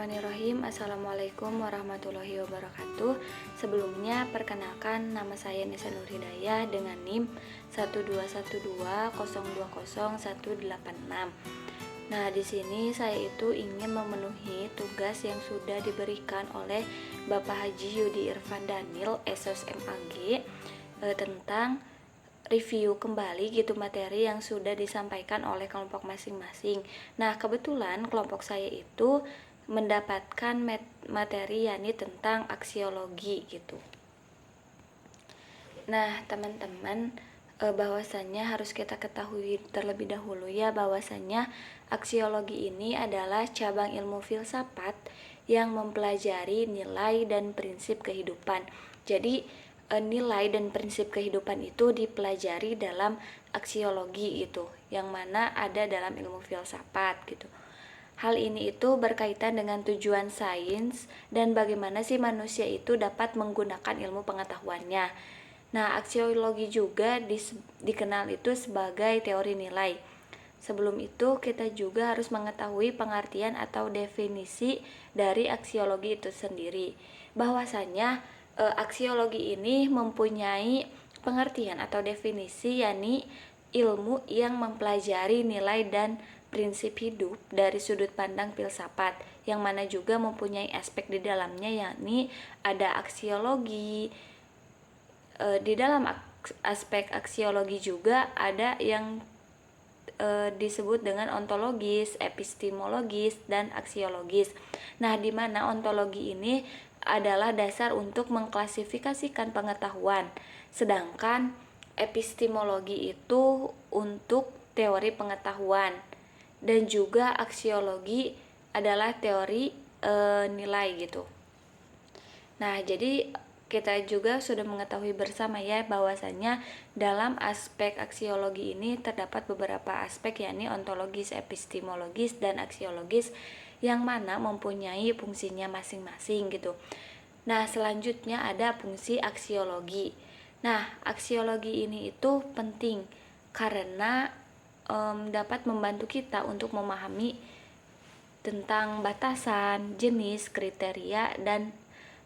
Bismillahirrahmanirrahim. Assalamualaikum warahmatullahi wabarakatuh. Sebelumnya perkenalkan, nama saya Nisa Nur Hidayah dengan NIM 12120200186. Nah, di sini saya itu ingin memenuhi tugas yang sudah diberikan oleh Bapak Haji Yudi Irfan Daniel, SOS MAG, tentang review kembali gitu materi yang sudah disampaikan oleh kelompok masing-masing. Nah, kebetulan kelompok saya itu mendapatkan materi yakni tentang aksiologi gitu. Nah, teman-teman, bahwasannya harus kita ketahui terlebih dahulu ya, bahwasannya aksiologi ini adalah cabang ilmu filsafat yang mempelajari nilai dan prinsip kehidupan. Jadi nilai dan prinsip kehidupan itu dipelajari dalam aksiologi gitu, yang mana ada dalam ilmu filsafat gitu. Hal ini itu berkaitan dengan tujuan sains dan bagaimana sih manusia itu dapat menggunakan ilmu pengetahuannya. Nah, aksiologi juga dikenal itu sebagai teori nilai. Sebelum itu, kita juga harus mengetahui pengertian atau definisi dari aksiologi itu sendiri. Bahwasanya aksiologi ini mempunyai pengertian atau definisi, yakni ilmu yang mempelajari nilai dan prinsip hidup dari sudut pandang filsafat, yang mana juga mempunyai aspek di dalamnya, yakni ada aksiologi. Di dalam aspek aksiologi juga ada yang disebut dengan ontologis, epistemologis, dan aksiologis. Nah, di mana ontologi ini adalah dasar untuk mengklasifikasikan pengetahuan, sedangkan epistemologi itu untuk teori pengetahuan, dan juga aksiologi adalah teori nilai gitu. Nah, jadi kita juga sudah mengetahui bersama ya bahwasanya dalam aspek aksiologi ini terdapat beberapa aspek, yakni ontologis, epistemologis, dan aksiologis, yang mana mempunyai fungsinya masing-masing gitu. Nah, selanjutnya ada fungsi aksiologi. Nah, aksiologi ini itu penting karena dapat membantu kita untuk memahami tentang batasan, jenis, kriteria, dan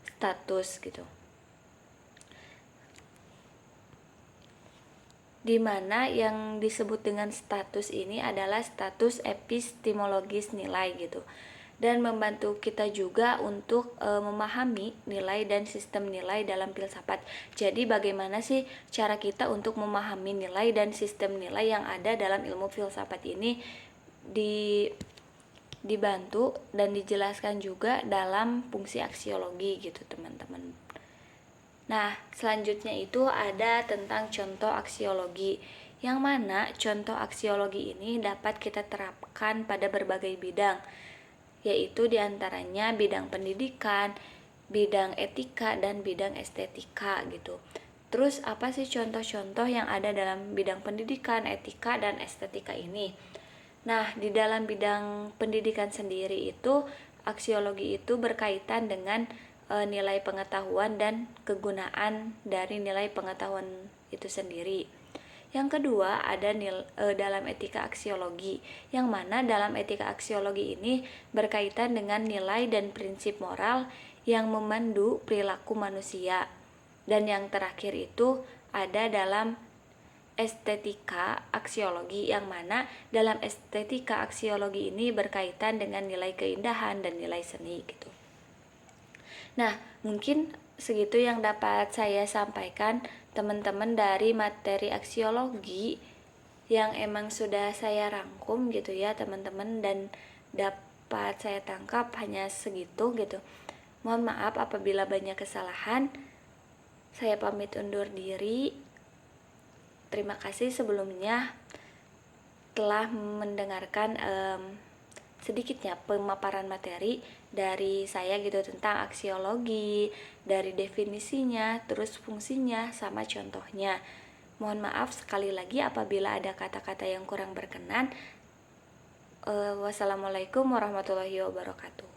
status gitu. Di mana yang disebut dengan status ini adalah status epistemologis nilai gitu, dan membantu kita juga untuk memahami nilai dan sistem nilai dalam filsafat. Jadi bagaimana sih cara kita untuk memahami nilai dan sistem nilai yang ada dalam ilmu filsafat ini dibantu dan dijelaskan juga dalam fungsi aksiologi gitu, teman-teman. Nah, selanjutnya itu ada tentang contoh aksiologi, yang mana contoh aksiologi ini dapat kita terapkan pada berbagai bidang, yaitu diantaranya bidang pendidikan, bidang etika, dan bidang estetika gitu. Terus apa sih contoh-contoh yang ada dalam bidang pendidikan, etika, dan estetika ini? Nah, di dalam bidang pendidikan sendiri itu, aksiologi itu berkaitan dengan nilai pengetahuan dan kegunaan dari nilai pengetahuan itu sendiri. Yang kedua ada dalam etika aksiologi, yang mana dalam etika aksiologi ini berkaitan dengan nilai dan prinsip moral yang memandu perilaku manusia. Dan yang terakhir itu ada dalam estetika aksiologi, yang mana dalam estetika aksiologi ini berkaitan dengan nilai keindahan dan nilai seni gitu. Nah, mungkin segitu yang dapat saya sampaikan teman-teman dari materi aksiologi yang emang sudah saya rangkum gitu ya teman-teman, dan dapat saya tangkap hanya segitu gitu. Mohon maaf apabila banyak kesalahan. Saya pamit undur diri. Terima kasih sebelumnya telah mendengarkan sedikitnya pemaparan materi dari saya gitu tentang aksiologi, dari definisinya, terus fungsinya, sama contohnya. Mohon maaf sekali lagi apabila ada kata-kata yang kurang berkenan. Wassalamualaikum warahmatullahi wabarakatuh.